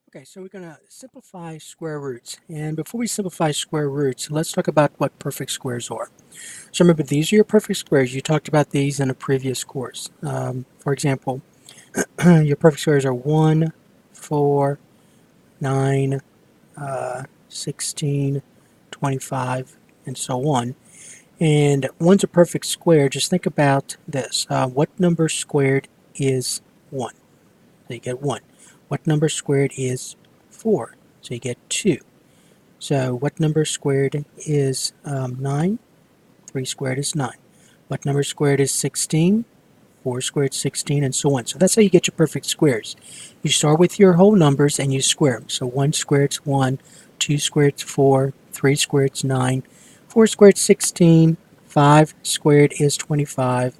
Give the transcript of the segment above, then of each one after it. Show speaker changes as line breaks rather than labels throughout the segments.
Okay, so we're going to simplify square roots. And before we simplify square roots, let's talk about what perfect squares are. So remember, these are your perfect squares. You talked about these in a previous course. For example, your perfect squares are 1, 4, 9, 16, 25, and so on. And one's a perfect square. Just think about this. What number squared is 1? So you get 1. What number squared is 4? So you get 2. So what number squared is 9? 3 squared is 9. What number squared is 16? 4 squared is 16, and so on. So that's how you get your perfect squares. You start with your whole numbers and you square them. So 1 squared is 1, 2 squared is 4, 3 squared is 9, 4 squared is 16, 5 squared is 25,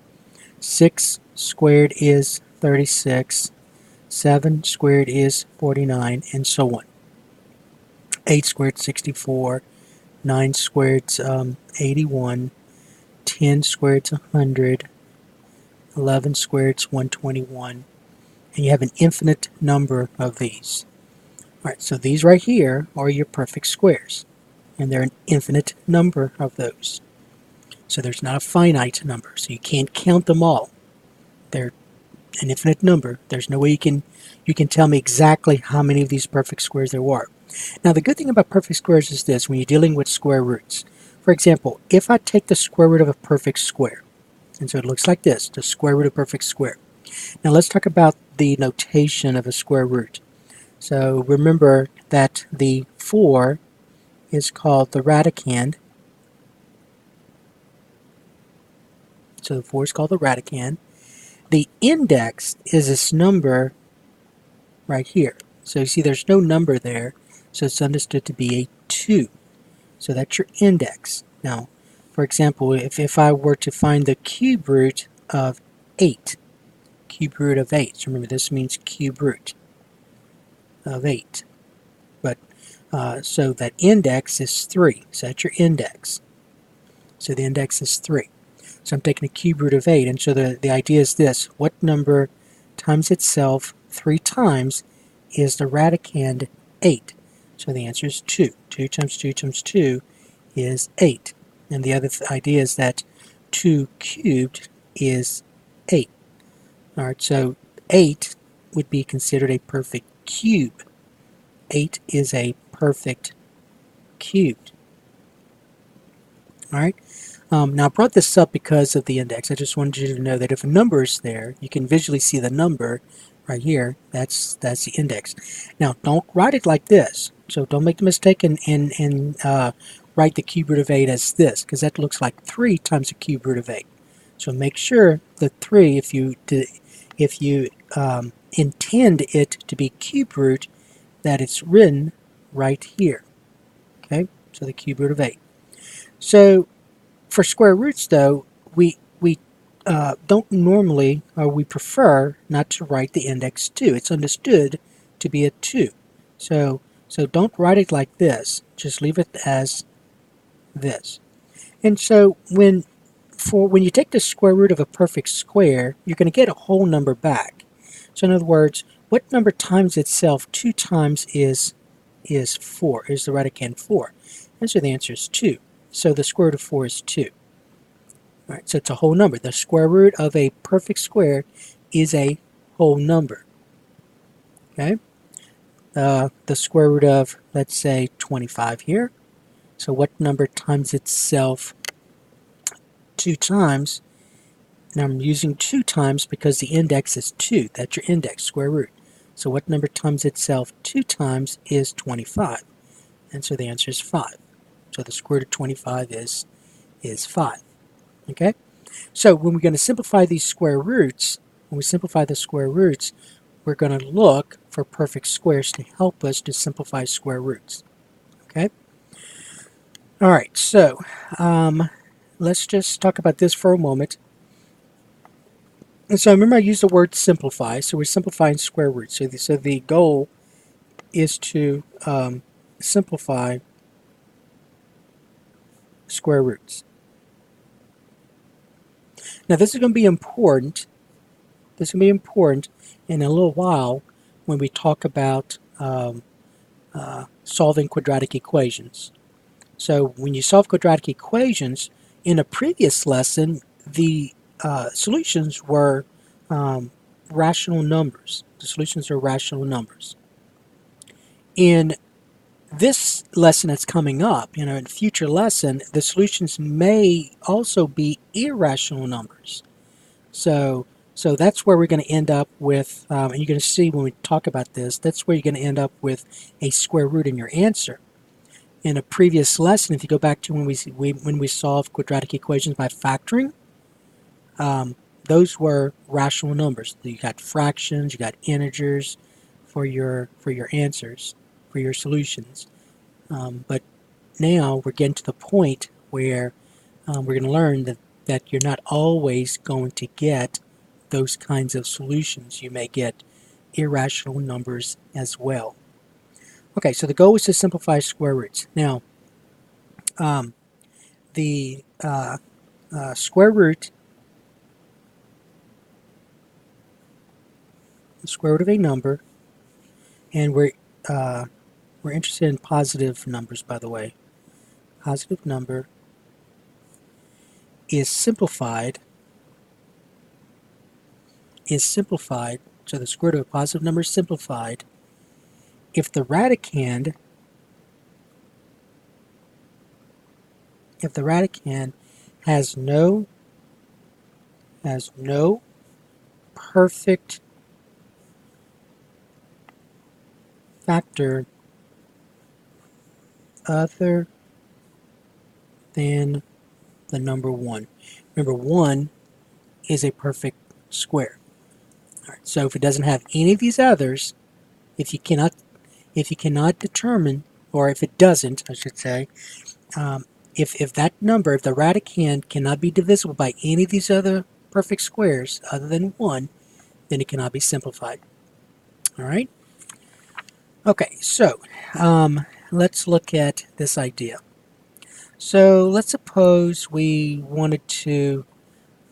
6 squared is 36, 7 squared is 49, and so on. 8 squared is 64, 9 squared is 81, 10 squared is 100, 11 squared is 121, and you have an infinite number of these. Alright, so these right here are your perfect squares, and there are an infinite number of those. So there's not a finite number, so you can't count them all. They're an infinite number. There's no way you can tell me exactly how many of these perfect squares there are. Now the good thing about perfect squares is this: when you're dealing with square roots. For example, if I take the square root of a perfect square, and so it looks like this, the square root of a perfect square. Now let's talk about the notation of a square root. So remember that the 4 is called the radicand. So the 4 is called the radicand. The index is this number right here. So you see there's no number there, so it's understood to be a 2. So that's your index. Now, for example, if I were to find the cube root of 8, cube root of 8, so remember this means cube root of 8. But so that index is 3, so that's your index. So the index is 3. So I'm taking a cube root of 8, and so the idea is this: what number times itself 3 times is the radicand 8? So the answer is 2. 2 times 2 times 2 is 8. And the other idea is that 2 cubed is 8. Alright, so 8 would be considered a perfect cube. 8 is a perfect cube. Alright, now I brought this up because of the index. I just wanted you to know that if a number is there, you can visually see the number right here. That's the index. Now don't write it like this. So don't make the mistake and write the cube root of 8 as this, because that looks like 3 times the cube root of 8. So make sure the 3, if you intend it to be cube root, that it's written right here. Okay, so the cube root of 8. So for square roots, though, we don't normally, or we prefer not to write the index 2. It's understood to be a 2. So don't write it like this. Just leave it as this. And so when you take the square root of a perfect square, you're going to get a whole number back. So in other words, what number times itself 2 times is 4, is the radicand 4. And so the answer is 2. So the square root of 4 is 2. All right, so it's a whole number. The square root of a perfect square is a whole number. Okay? The square root of, let's say, 25 here. So what number times itself 2 times? Now I'm using 2 times because the index is 2. That's your index, square root. So what number times itself 2 times is 25. And so the answer is 5. So the square root of 25 is 5. Okay? So when we're going to simplify these square roots, when we simplify the square roots, we're going to look for perfect squares to help us to simplify square roots. Okay? Alright, so let's just talk about this for a moment. And so remember I used the word simplify, so we're simplifying square roots. So the goal is to simplify square roots. Now this is going to be important. This is going to be important in a little while when we talk about solving quadratic equations. So when you solve quadratic equations, in a previous lesson, the solutions were rational numbers. The solutions are rational numbers. In this lesson that's coming up, in a future lesson, the solutions may also be irrational numbers. So that's where we're going to end up with, and you're going to see when we talk about this, that's where you're going to end up with a square root in your answer. In a previous lesson, if you go back to when we solved quadratic equations by factoring, those were rational numbers. You got fractions, you got integers for your answers, for your solutions. But now we're getting to the point where we're going to learn that you're not always going to get those kinds of solutions. You may get irrational numbers as well. Okay, so the goal is to simplify square roots. Now, the square root of a number, and we're interested in positive numbers, by the way. Positive number is simplified. So the square root of a positive number is simplified if the radicand has no perfect factor other than the number 1. Remember, 1 is a perfect square. All right, so if it doesn't have any of these others, if you cannot determine, or if it doesn't, I should say, if that number, if the radicand cannot be divisible by any of these other perfect squares other than 1, then it cannot be simplified. All right? Okay, so let's look at this idea. So let's suppose we wanted to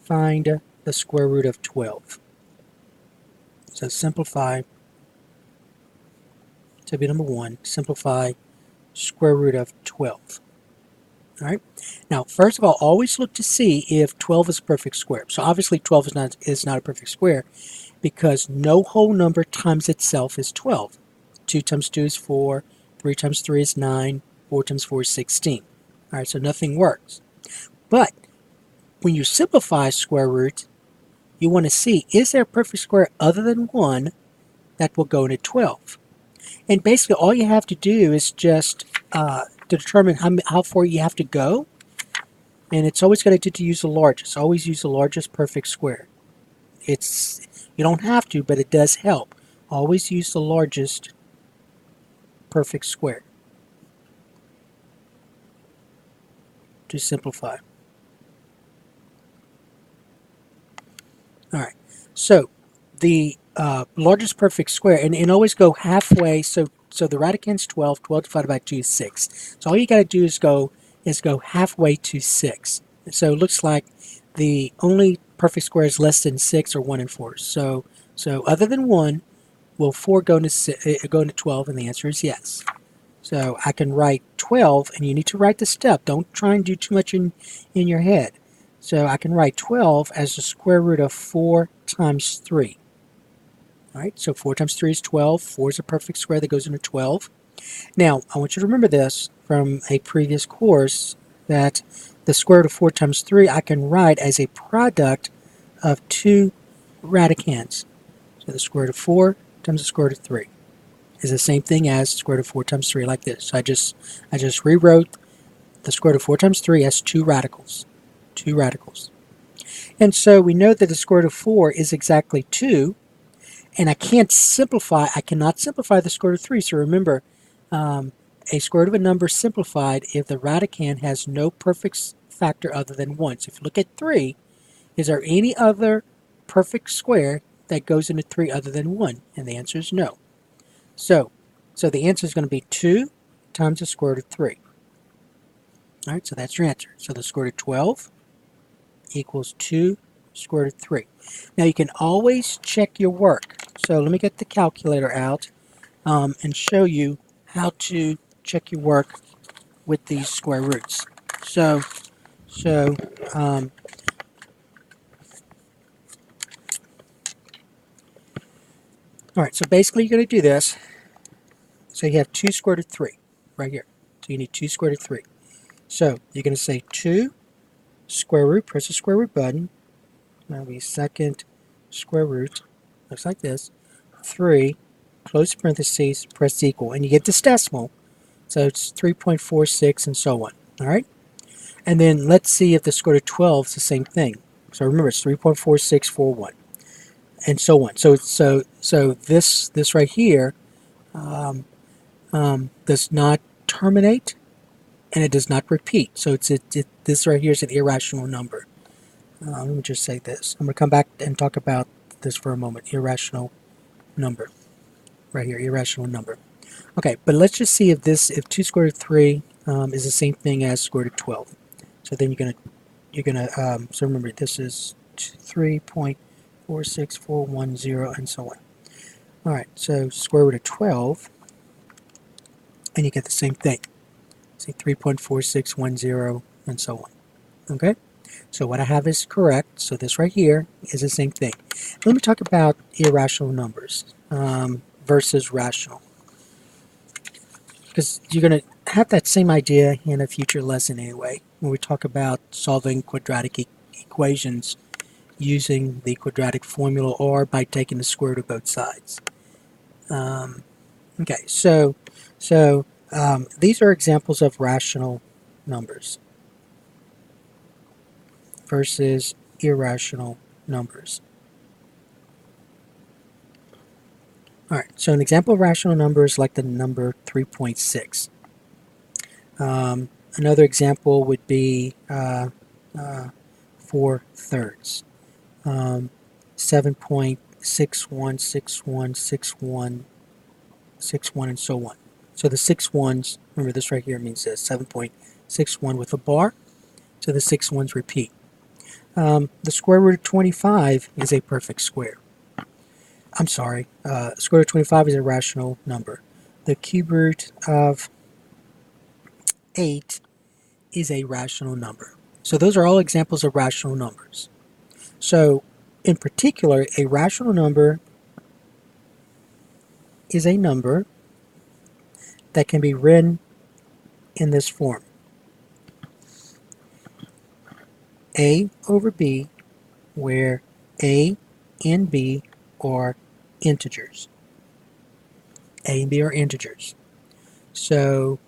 find the square root of 12. So simplify, to be number 1, simplify square root of 12. All right. Now, first of all, always look to see if 12 is a perfect square. So obviously 12 is not a perfect square because no whole number times itself is 12. 2 times 2 is 4, 3 times 3 is 9, 4 times 4 is 16. All right, so nothing works. But when you simplify square root, you want to see, is there a perfect square other than 1 that will go into 12? And basically all you have to do is just to determine how far you have to go, and it's always going to use the largest. Always use the largest perfect square. You don't have to, but it does help. Always use the largest perfect square to simplify. All right, so the largest perfect square, and always go halfway. So the radicand's 12. 12 divided by 2 is 6. So all you got to do is go halfway to 6. So it looks like the only perfect square is less than 6 or 1 and 4. So other than 1, will 4 go into 12? And the answer is yes. So I can write 12, and you need to write the step. Don't try and do too much in your head. So I can write 12 as the square root of 4 times 3. All right, so 4 times 3 is 12. 4 is a perfect square that goes into 12. Now, I want you to remember this from a previous course, that the square root of 4 times 3 I can write as a product of 2 radicands. So the square root of 4 times the square root of 3 is the same thing as the square root of 4 times 3, like this. So I just rewrote the square root of 4 times 3 as 2 radicals. 2 radicals. And so we know that the square root of 4 is exactly 2, and I cannot simplify the square root of 3. So remember, a square root of a number is simplified if the radicand has no perfect factor other than 1. So if you look at 3, is there any other perfect square that goes into 3 other than 1? And the answer is no. So the answer is going to be 2 times the square root of 3. All right, so that's your answer. So the square root of 12 equals 2 square root of 3. Now you can always check your work. So let me get the calculator out. and show you how to check your work with these square roots. So, so um, all right, so basically you're going to do this. So you have 2 square root of 3 right here. So you need 2 square root of 3. So you're going to say 2 square root, press the square root button. That'll be second square root, looks like this, 3, close parentheses, press equal, and you get this decimal. So it's 3.46 and so on. All right? And then let's see if the square root of 12 is the same thing. So remember, it's 3.4641 and so on. So this right here does not terminate and it does not repeat. So this right here is an irrational number. Let me just say this. I'm going to come back and talk about this for a moment. Irrational number. Right here, irrational number. Okay, but let's just see if 2 square root of 3 is the same thing as square root of 12. So then so remember, this is 3.46410 and so on. All right, so square root of 12, and you get the same thing. See, 3.4610 and so on. Okay? So what I have is correct. So this right here is the same thing. Let me talk about irrational numbers versus rational. Because you're going to have that same idea in a future lesson anyway, when we talk about solving quadratic equations using the quadratic formula or by taking the square root of both sides. Okay, so these are examples of rational numbers versus irrational numbers. All right, so an example of rational number is like the number 3.6. Another example would be 4/3, 7.61616161, and so on. So the 6 ones, remember this right here means this, 7.61 with a bar, so the 6 ones repeat. The square root of 25 is a perfect square. I'm sorry, square root of 25 is a rational number. The cube root of 8 is a rational number. So those are all examples of rational numbers. So in particular, a rational number is a number that can be written in this form. A over B, where A and B are integers. A and B are integers. So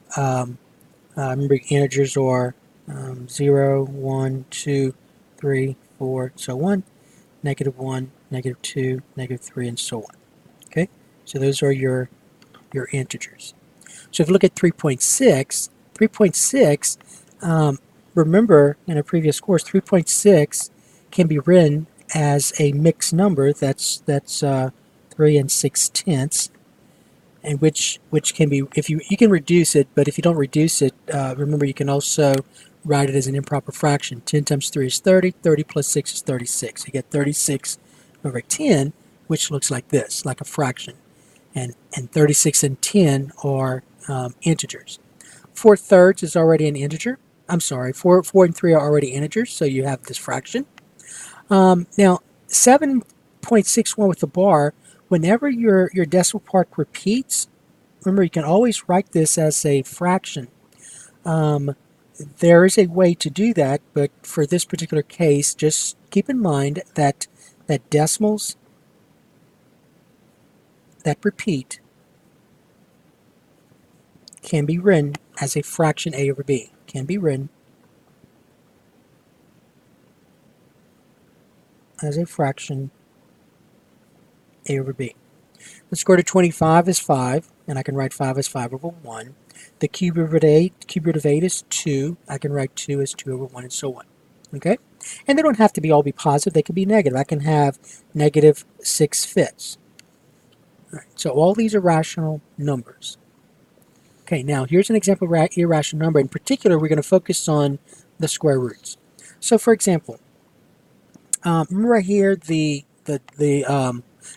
remember, integers are 0, 1, 2, 3, 4, so on, -1, -2, -3, and so on. Okay, so those are your integers. So if you look at 3.6, 3.6, remember in a previous course, 3.6 can be written as a mixed number. That's 3 6/10, and which can be, if you can reduce it, but if you don't reduce it, remember you can also write it as an improper fraction. 10 times 3 is 30. 30 plus 6 is 36. You get 36 over 10, which looks like this, like a fraction. And 36 and 10 are integers. 4/3 is already an integer. I'm sorry, 4 and 3 are already integers, so you have this fraction. Now, 7.61 with the bar, whenever your decimal part repeats, remember you can always write this as a fraction. There is a way to do that, but for this particular case, just keep in mind that decimals that repeat can be written as a fraction A over B. Can be written as a fraction A over B. The square root of 25 is 5, and I can write 5 as 5 over 1. The cube root of 8 is 2. I can write 2 as 2 over 1, and so on. Okay? And they don't have to all be positive. They can be negative. I can have -6/5. All right, so all these are rational numbers. Okay, now here's an example of irrational number. In particular, we're going to focus on the square roots. So, for example, remember right here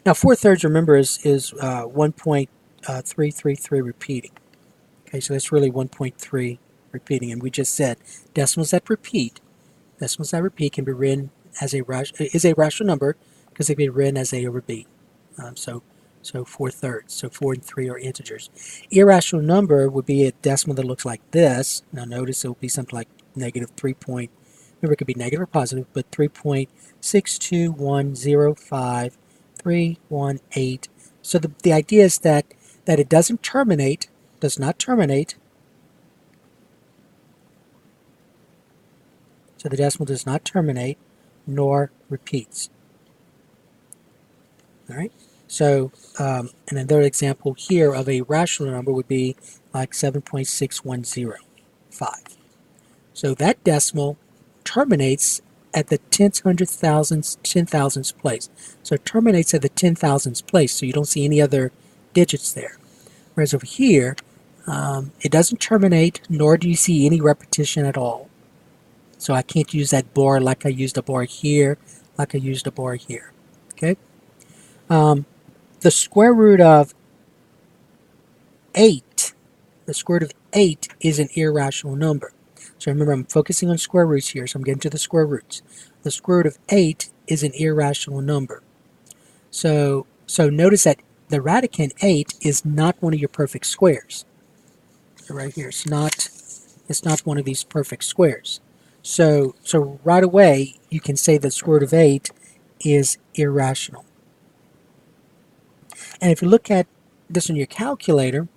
now 4/3, remember, is 1.2 333 repeating. Okay, so that's really 1.3 repeating, and we just said decimals that repeat can be written as a rational number because they can be written as A over B. So 4/3. So 4 and 3 are integers. Irrational number would be a decimal that looks like this. Now notice it will be something like negative 3. Remember, it could be negative or positive, but 3.62105,318. So the idea is that it does not terminate. So the decimal does not terminate, nor repeats. All right. So and another example here of a rational number would be like 7.6105. So that decimal terminates at the tenths, hundredths, thousandths, 10,000ths place. So it terminates at the 10,000ths place, so you don't see any other digits there. Whereas over here, it doesn't terminate, nor do you see any repetition at all. So I can't use that bar like I used a bar here, like I used a bar here. Okay. The square root of 8, is an irrational number. So remember, I'm focusing on square roots here, so I'm getting to the square roots. The square root of 8 is an irrational number. So notice that the radicand 8 is not one of your perfect squares. So right here, it's not one of these perfect squares. So right away, you can say the square root of 8 is irrational. And if you look at this in your calculator,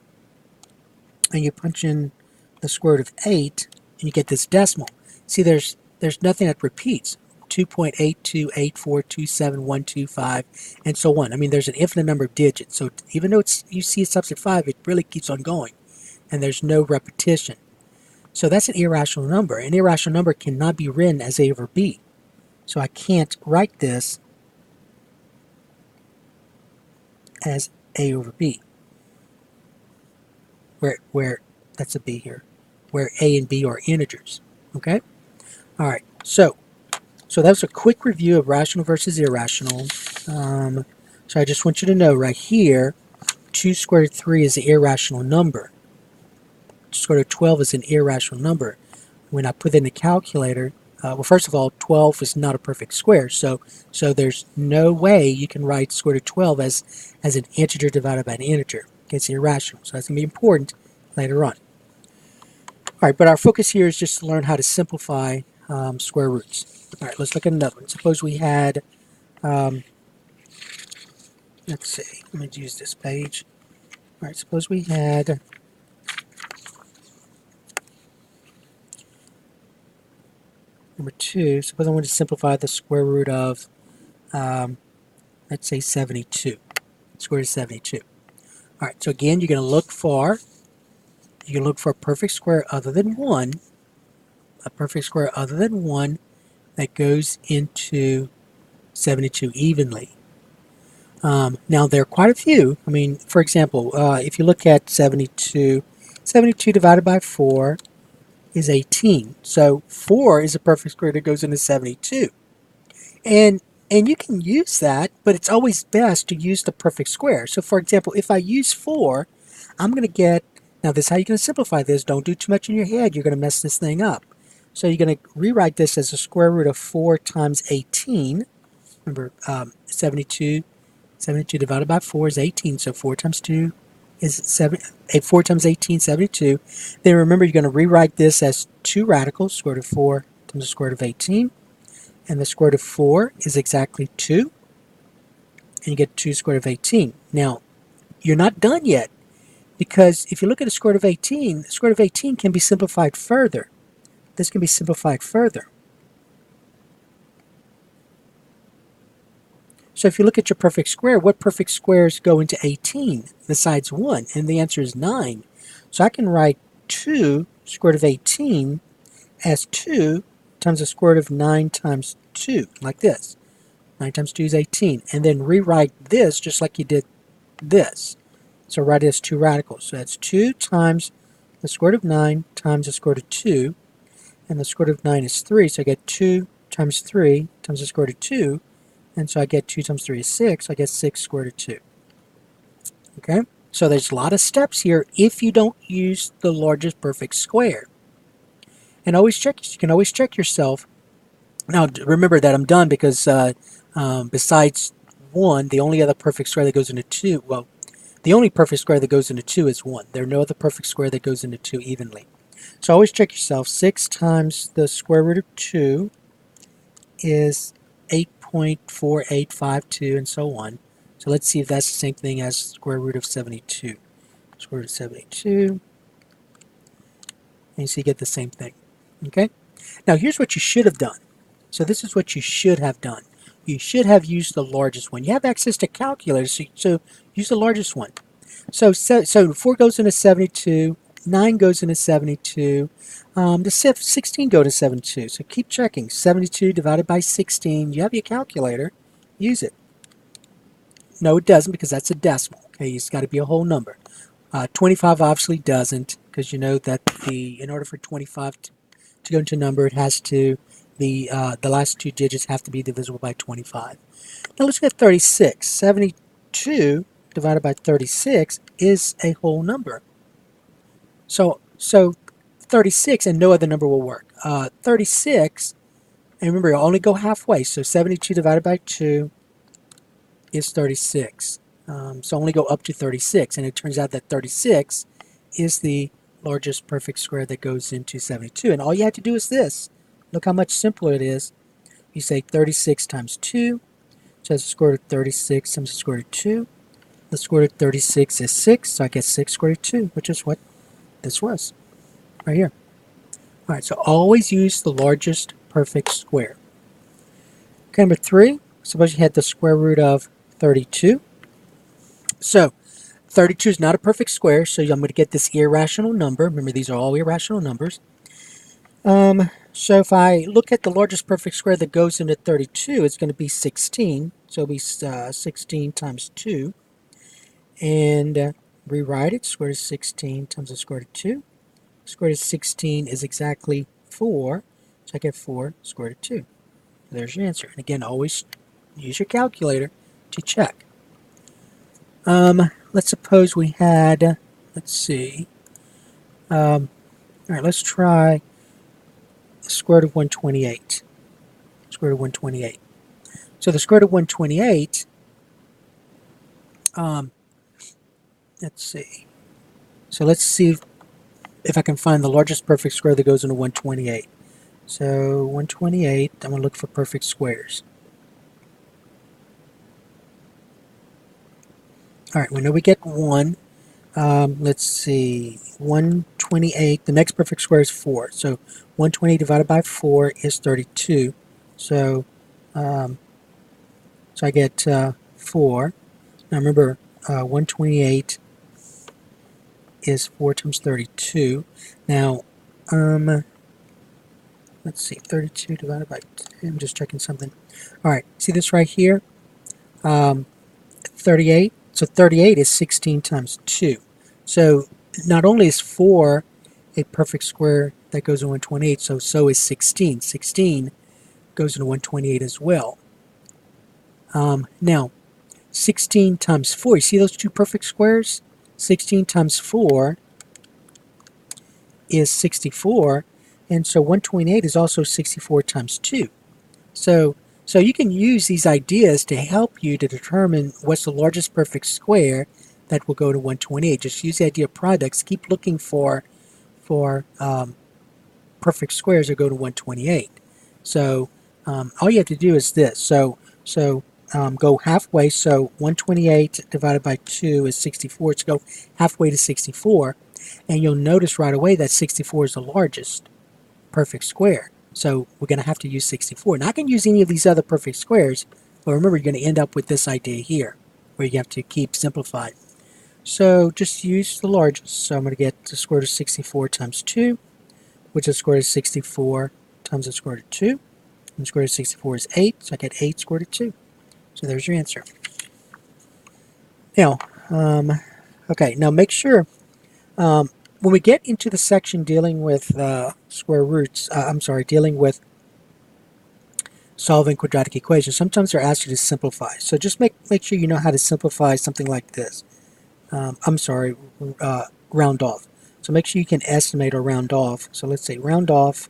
and you punch in the square root of 8, and you get this decimal. See, there's nothing that repeats. 2.828427125, and so on. I mean, there's an infinite number of digits. So even though you see it stops at 5, it really keeps on going, and there's no repetition. So that's an irrational number. An irrational number cannot be written as A over B. So I can't write this as A over B. Where that's a B here, where A and B are integers. Okay? All right. So that was a quick review of rational versus irrational. So I just want you to know right here, 2 squared root of 3 is an irrational number. 2 squared root of 12 is an irrational number. When I put it in the calculator, well, first of all, 12 is not a perfect square, so there's no way you can write square root of 12 as an integer divided by an integer. It's irrational, so that's going to be important later on. All right, but our focus here is just to learn how to simplify square roots. All right, let's look at another one. Suppose we had, let's see, let me use this page. All right, suppose we had number 2. Suppose I want to simplify the square root of, let's say 72. Square root of 72. All right, so again, you're going to look for a perfect square other than 1, that goes into 72 evenly. Now, there are quite a few. I mean, for example, if you look at 72 divided by 4 is 18. So 4 is a perfect square that goes into 72. And you can use that, but it's always best to use the perfect square. So for example, if I use 4, I'm going to get, now this is how you're going to simplify this. Don't do too much in your head. You're going to mess this thing up. So you're going to rewrite this as the square root of 4 times 18. Remember, 72 divided by 4 is 18. So 4 times 2 is 4 times 18, 72. Then remember, you're going to rewrite this as 2 radicals, square root of 4 times the square root of 18. And the square root of 4 is exactly 2. And you get 2 square root of 18. Now, you're not done yet, because if you look at the square root of 18, the square root of 18 can be simplified further. This can be simplified further. So if you look at your perfect square, what perfect squares go into 18 besides 1? And the answer is 9. So I can write 2 square root of 18 as 2 times the square root of 9 times 2, like this. 9 times 2 is 18. And then rewrite this just like you did this. So write it as 2 radicals. So that's 2 times the square root of 9 times the square root of 2. And the square root of 9 is 3. So I get 2 times 3 times the square root of 2. And so I get 2 times 3 is 6. So I get 6 square root of 2. Okay? So there's a lot of steps here if you don't use the largest perfect square. And always check. You can always check yourself. Now remember that I'm done because besides 1, the only other perfect square that goes into 2, well, the only perfect square that goes into 2 is 1. There are no other perfect square that goes into 2 evenly. So always check yourself. 6 times the square root of 2 is 8.4852 and so on. So let's see if that's the same thing as square root of 72. Square root of 72. And so you get the same thing. Okay? Now here's what you should have done. So this is what you should have done. You should have used the largest one. You have access to calculators, so use the largest one. So 4 goes into 72, 9 goes into 72, the 16 go to 72. So keep checking. 72 divided by 16. You have your calculator. Use it. No, it doesn't because that's a decimal. Okay, it's got to be a whole number. 25 obviously doesn't because you know that in order for 25 to go into a number, it has to the last 2 digits have to be divisible by 25. Now let's get 36. 72 divided by 36 is a whole number. So 36 and no other number will work. 36, and remember, you'll only go halfway. So 72 divided by 2 is 36. So only go up to 36, and it turns out that 36 is the largest perfect square that goes into 72. And all you have to do is this. Look how much simpler it is. You say 36 times 2, so that's the square root of 36 times the square root of 2. The square root of 36 is 6, so I get 6 square root of 2, which is what this was, right here. All right, so always use the largest perfect square. Okay, number 3, suppose you had the square root of 32. So 32 is not a perfect square, so I'm going to get this irrational number. Remember, these are all irrational numbers. So if I look at the largest perfect square that goes into 32, it's going to be 16. So it'll be 16 times 2. And rewrite it. Square root of 16 times the square root of 2. Square root of 16 is exactly 4. So I get 4 square root of 2. There's your answer. And again, always use your calculator to check. Let's suppose we had, let's see. All right, let's try the square root of 128. Square root of 128. So the square root of 128, let's see. So let's see if I can find the largest perfect square that goes into 128. So 128, I'm going to look for perfect squares. All right, we know we get 1. Let's see, 128, the next perfect square is 4. So 128 divided by 4 is 32. So, so I get 4. Now remember, 128 is 4 times 32. Now, let's see, 32 divided by 2. I'm just checking something. All right, see this right here? 38. So 38 is 16 times 2. So not only is 4 a perfect square that goes into 128, so is 16. 16 goes into 128 as well. Now, 16 times 4, you see those two perfect squares? 16 times 4 is 64, and so 128 is also 64 times 2. So you can use these ideas to help you to determine what's the largest perfect square that will go to 128. Just use the idea of products. Keep looking for perfect squares that go to 128. So all you have to do is this. So go halfway. So 128 divided by 2 is 64. So go halfway to 64, and you'll notice right away that 64 is the largest perfect square. So we're going to have to use 64. Now I can use any of these other perfect squares, but remember you're going to end up with this idea here, where you have to keep simplified. So just use the largest. So I'm going to get the square root of 64 times 2, which is square root of 64 times the square root of 2. And the square root of 64 is 8, so I get 8 square root of 2. So there's your answer. Now, okay, now make sure when we get into the section dealing with square roots, dealing with solving quadratic equations, sometimes they're asked you to simplify. So just make sure you know how to simplify something like this. I'm sorry, round off. So make sure you can estimate or round off. So let's say round off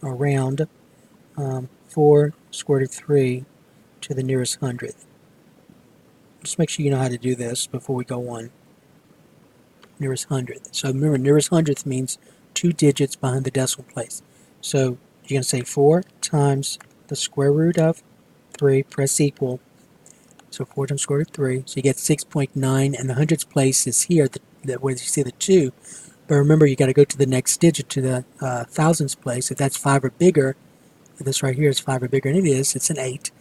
or round 4 square root of 3 to the nearest hundredth. Just make sure you know how to do this before we go on. Nearest hundredth. So remember, nearest hundredth means 2 digits behind the decimal place. So you're going to say 4 times the square root of 3, press equal. So 4 times square root of 3. So you get 6.9, and the hundredths place is here, where you see the 2. But remember, you got to go to the next digit, to the thousandths place. If that's 5 or bigger, if this right here is 5 or bigger, and it is, it's an 8.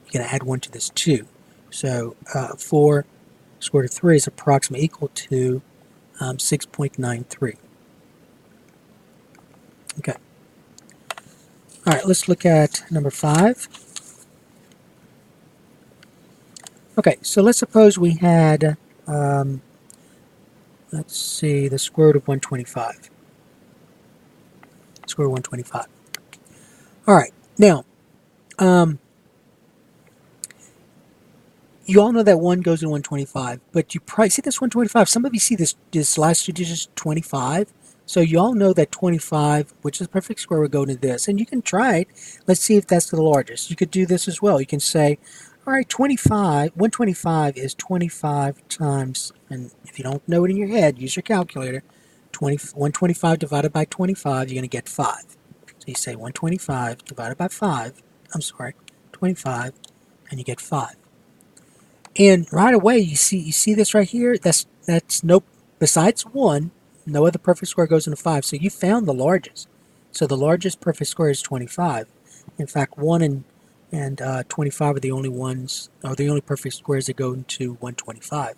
You're going to add 1 to this 2. So 4 square root of 3 is approximately equal to 6.93. Okay. All right, let's look at number 5. Okay, so let's suppose we had, let's see, the square root of 125. Square root of 125. All right, now, you all know that 1 goes in 125, but you probably see this 125. Some of you see this last 2 digits, 25. So you all know that 25, which is a perfect square, would go into this. And you can try it. Let's see if that's the largest. You could do this as well. You can say, all right, 125 is 25 times, and if you don't know it in your head, use your calculator. 125 divided by 25, you're going to get 5. So you say 125 divided by 5, 25, and you get 5. And right away, you see this right here. That's no, besides 1, no other perfect square goes into 5. So you found the largest. So the largest perfect square is 25. In fact, 1 and 25 are the only ones, or the only perfect squares that go into 125.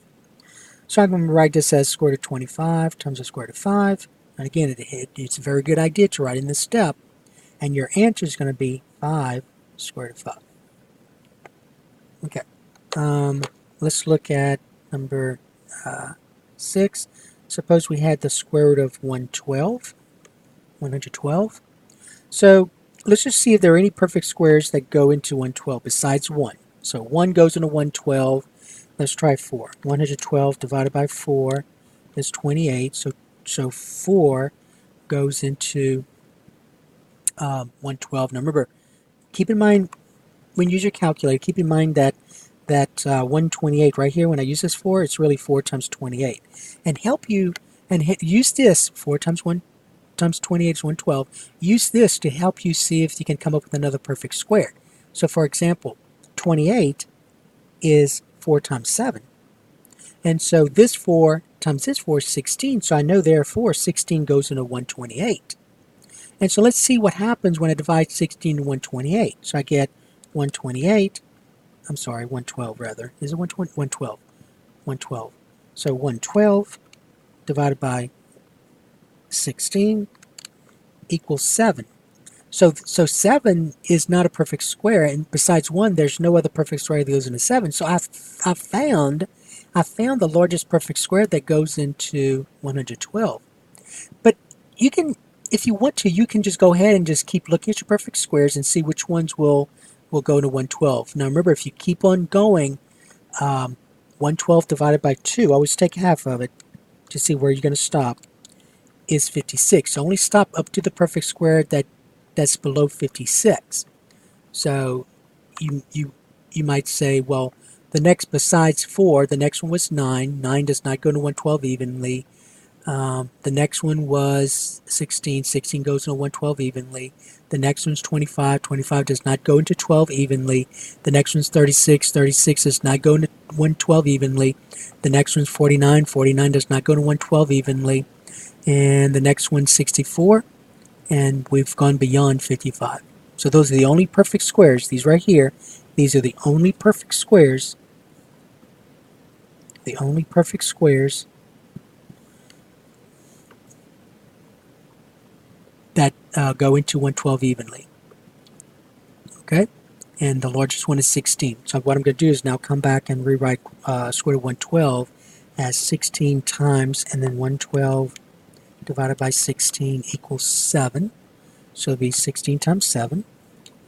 So I'm going to write this as square root of 25 times the square root of 5. And again, it's a very good idea to write in this step. And your answer is going to be 5 square root of 5. Okay. Let's look at number 6. Suppose we had the square root of 112. So let's just see if there are any perfect squares that go into 112 besides 1. So 1 goes into 112. Let's try 4. 112 divided by 4 is 28. So 4 goes into 112. Now remember, keep in mind, when you use your calculator, keep in mind that 128 right here, when I use this 4, it's really 4 times 28. And use this, 4 times 1 times 28 is 112. Use this to help you see if you can come up with another perfect square. So for example, 28 is 4 times 7. And so this 4 times this 4 is 16. So I know therefore 16 goes into 128. And so let's see what happens when I divide 16 to 128. So I get 112 rather. Is it 120? 112. 112. So 112 divided by 16 equals 7. So 7 is not a perfect square, and besides 1, there's no other perfect square that goes into 7. So I found the largest perfect square that goes into 112. But you can, if you want to, you can just go ahead and just keep looking at your perfect squares and see which ones will go to 112. Now remember, if you keep on going, 112 divided by 2, always take half of it to see where you're going to stop, is 56. So only stop up to the perfect square that's below 56. So you might say, well, the next, besides 4, the next one was 9. 9 does not go to 112 evenly. The next one was 16. 16 goes into 112 evenly. The next one's 25. 25 does not go into 12 evenly. The next one's 36. 36 does not go into 112 evenly. The next one's 49. 49 does not go to 112 evenly. And the next one's 64. And we've gone beyond 55. So those are the only perfect squares. These right here. These are the only perfect squares. The only perfect squares that go into 112 evenly. Okay? And the largest one is 16. So what I'm going to do is now come back and rewrite square root of 112 as 16 times, and then 112 divided by 16 equals 7. So it'll be 16 times 7.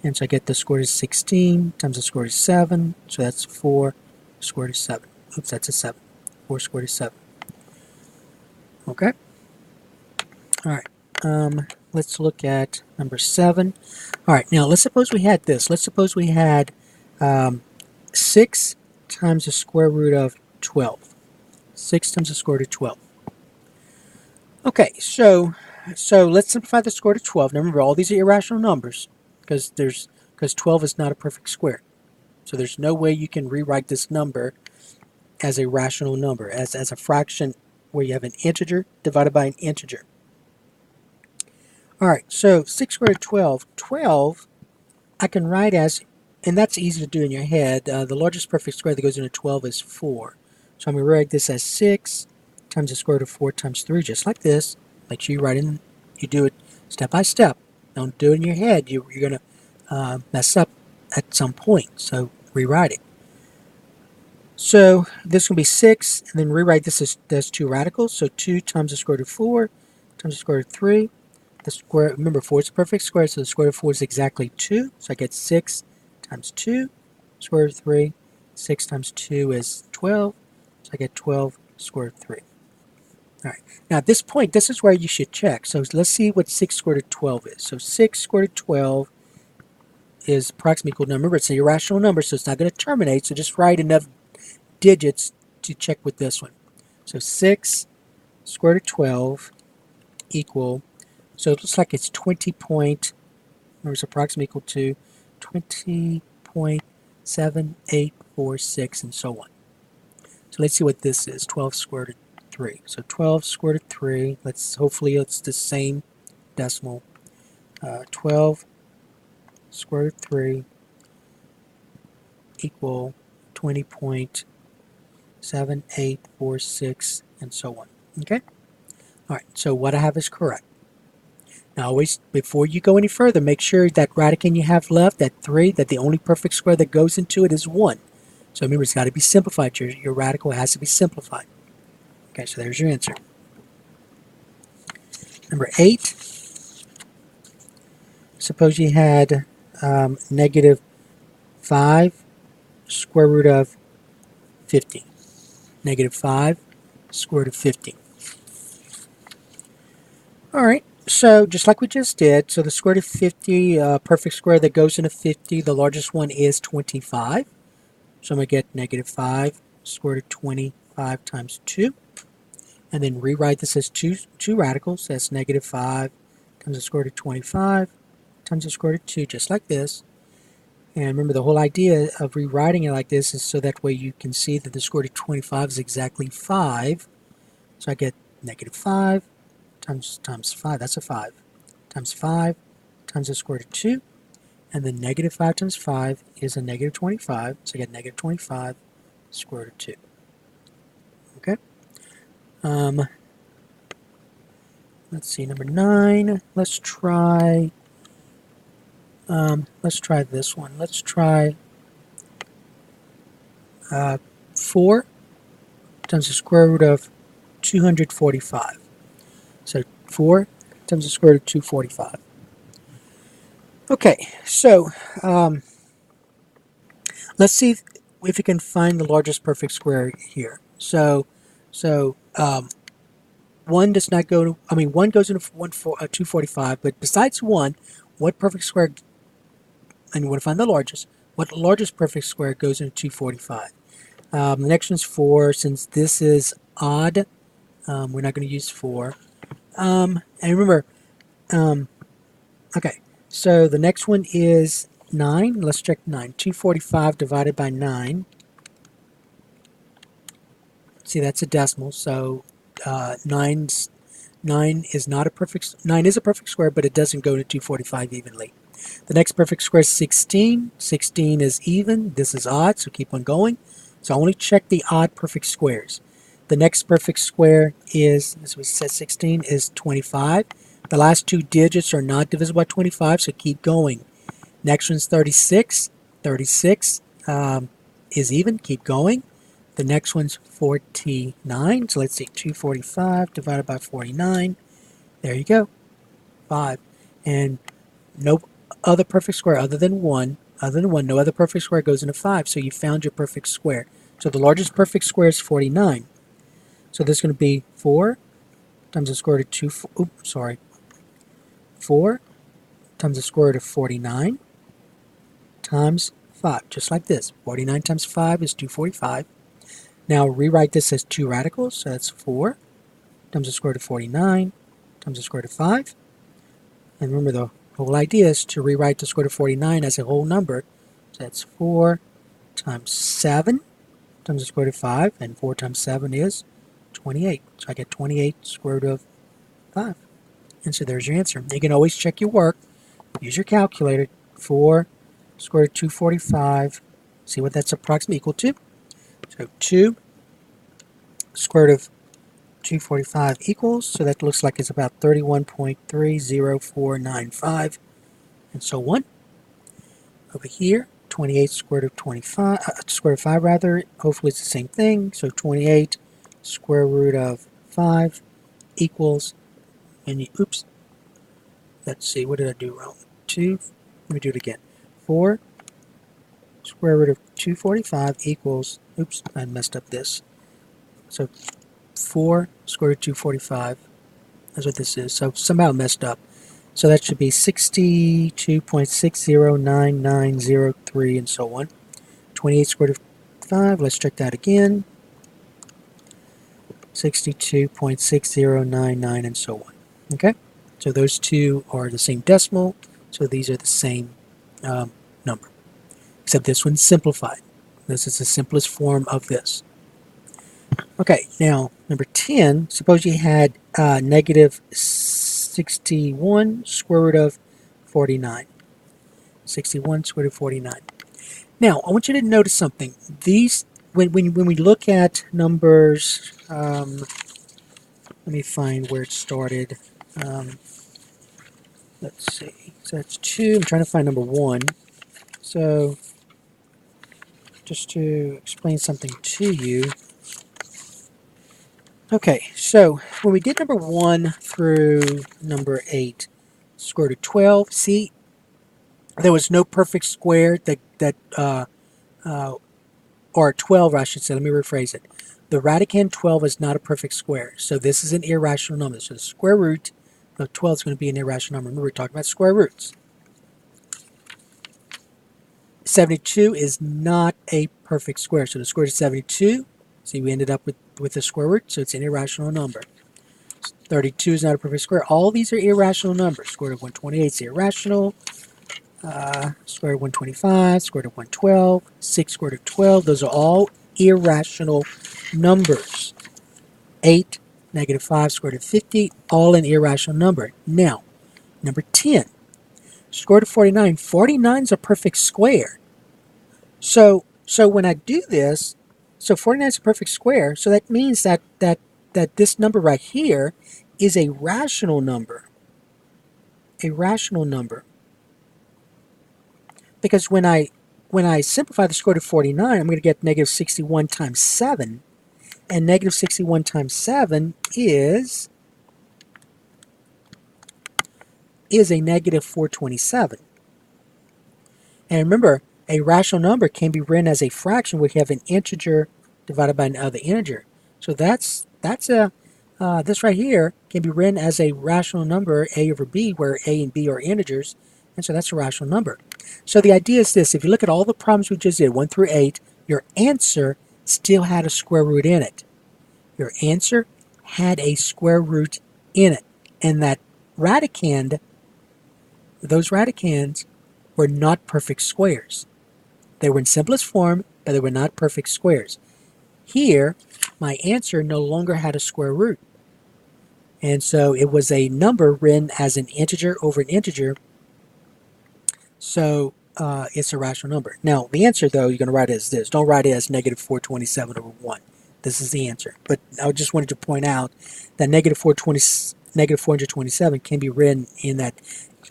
And so I get the square root of 16 times the square root of 7. So that's 4 square root of 7. Oops, that's a 7. 4 squared is 7. Okay? Alright, let's look at number 7. Alright, now let's suppose we had this. Let's suppose we had 6 times the square root of 12. 6 times the square root of 12. Okay, so let's simplify the square root of 12. Now remember, all these are irrational numbers because 12 is not a perfect square. So there's no way you can rewrite this number as a rational number, as a fraction where you have an integer divided by an integer. Alright, so 6 squared root of 12. 12 I can write as, and that's easy to do in your head, the largest perfect square that goes into 12 is 4. So I'm going to write this as 6 times the square root of 4 times 3, just like this. Make sure you do it step by step. Don't do it in your head. You're going to mess up at some point, so rewrite it. So this will be 6, and then rewrite this as 2 radicals. So 2 times the square root of 4 times the square root of 3. The square, remember 4 is a perfect square, so the square root of 4 is exactly 2. So I get 6 times 2, square root of 3. 6 times 2 is 12, so I get 12 square root of 3. Alright, now at this point, this is where you should check. So let's see what 6 square root of 12 is. So 6 square root of 12 is approximately equal to, remember, it's an irrational number, so it's not going to terminate, so just write enough digits to check with this one. So 6 square root of 12 equal, so it looks like it's 20 point, or it's approximately equal to 20.7846 and so on. So let's see what this is, 12 square root of 3. So 12 square root of 3, hopefully it's the same decimal. 12 square root of 3 equal 20.7846 and so on. Okay? Alright, so what I have is correct. Now always, before you go any further, make sure that radican you have left, that 3, that the only perfect square that goes into it is 1. So remember, it's got to be simplified. Your radical has to be simplified. Okay, so there's your answer. Number 8. Suppose you had negative 5 square root of 50. Negative 5 square root of 50. Alright, so just like we just did, so the square root of 50, perfect square that goes into 50, the largest one is 25. So I'm going to get negative 5 square root of 25 times 2. And then rewrite this as two radicals. That's negative 5 times the square root of 25 times the square root of 2, just like this. And remember, the whole idea of rewriting it like this is so that way you can see that the square root of 25 is exactly 5. So I get negative 5 times 5, that's a 5, times 5 times the square root of 2. And then negative 5 times 5 is a negative 25. So I get negative 25 square root of 2. Okay? Let's see, number 9. Let's try this one. Let's try 4 times the square root of 245. So 4 times the square root of 245. Okay, so let's see if we can find the largest perfect square here. So 1 does not go to, 1 goes into 245, but besides 1, what perfect square, and we want to find the largest, what largest perfect square goes into 245? The next one's 4. Since this is odd, we're not going to use 4. And remember, okay, so the next one is 9. Let's check 9. 245 divided by 9. See, that's a decimal, so 9 is not a perfect. 9 is a perfect square, but it doesn't go to 245 evenly. The next perfect square is 16. 16 is even. This is odd, so keep on going. So I only check the odd perfect squares. The next perfect square is, as we said, 16 is 25. The last 2 digits are not divisible by 25, so keep going. Next one's 36. 36 is even. Keep going. The next one's 49. So let's see, 245 divided by 49. There you go, 5. And no other perfect square other than 1, no other perfect square goes into 5. So you found your perfect square. So the largest perfect square is 49. So this is going to be 4 times the square root of 4 times the square root of 49 times 5, just like this. 49 times 5 is 245. Now rewrite this as 2 radicals, so that's 4 times the square root of 49 times the square root of 5. And remember, the whole idea is to rewrite the square root of 49 as a whole number. So that's 4 times 7 times the square root of 5, and 4 times 7 is 28. So I get 28 square root of 5. And so there's your answer. You can always check your work. Use your calculator. 4 square root of 245. See what that's approximately equal to. So 2 square root of 245 equals, so that looks like it's about 31.30495, and so on. Over here, 28 square root of 25, square root of 5 rather, hopefully it's the same thing. So 28 square root of 5 equals, and you, oops, let's see, what did I do wrong? 2, let me do it again. 4 square root of 245 equals, oops, I messed up this. So 4 square root of 245, that's what this is. So somehow messed up. So that should be 62.609903 and so on. 28 square root of 5, let's check that again. 62.6099 and so on. Okay? So those two are the same decimal, so these are the same number. Except this one's simplified. This is the simplest form of this. Okay, now number 10, suppose you had negative 61 square root of 49. 61 square root of 49. Now, I want you to notice something. These, when we look at numbers, let me find where it started. Let's see. So that's 2. I'm trying to find number 1. So, just to explain something to you. Okay, so when we did number 1 through number 8, square root of 12, see, there was no perfect square or 12, I should say. Let me rephrase it. The radicand 12 is not a perfect square, so this is an irrational number. So the square root of 12 is going to be an irrational number. Remember, we're talking about square roots. 72 is not a perfect square, so the square root of 72, see, we ended up with a square root, so it's an irrational number. 32 is not a perfect square. All these are irrational numbers. Square root of 128 is irrational. Square root of 125, square root of 112, 6 square root of 12. Those are all irrational numbers. 8, negative 5, square root of 50, all an irrational number. Now, number 10, square root of 49. 49 is a perfect square. So when I do this, so 49 is a perfect square, so that means that this number right here is a rational number. A rational number. Because when I simplify the square root of 49, I'm going to get negative 61 times 7. And negative 61 times 7 is a negative 427. And remember, a rational number can be written as a fraction where you have an integer divided by another integer. So this right here can be written as a rational number, a over b, where a and b are integers, and so that's a rational number. So the idea is this: if you look at all the problems we just did, 1 through 8, your answer still had a square root in it. Your answer had a square root in it, and that radicand, those radicands, were not perfect squares. They were in simplest form, but they were not perfect squares. Here, my answer no longer had a square root. And so it was a number written as an integer over an integer. So it's a rational number. Now, the answer, though, you're going to write it as this. Don't write it as negative 427 over 1. This is the answer. But I just wanted to point out that negative 427 can be written in that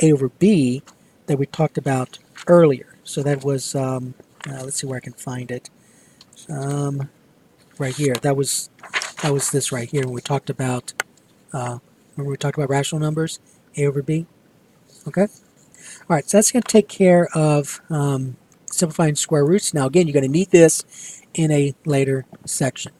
a over b that we talked about earlier. So that was, let's see where I can find it. Right here. That was this right here when we talked about, remember we talked about rational numbers, a over b? Okay? All right, so that's going to take care of simplifying square roots. Now, again, you're going to need this in a later section.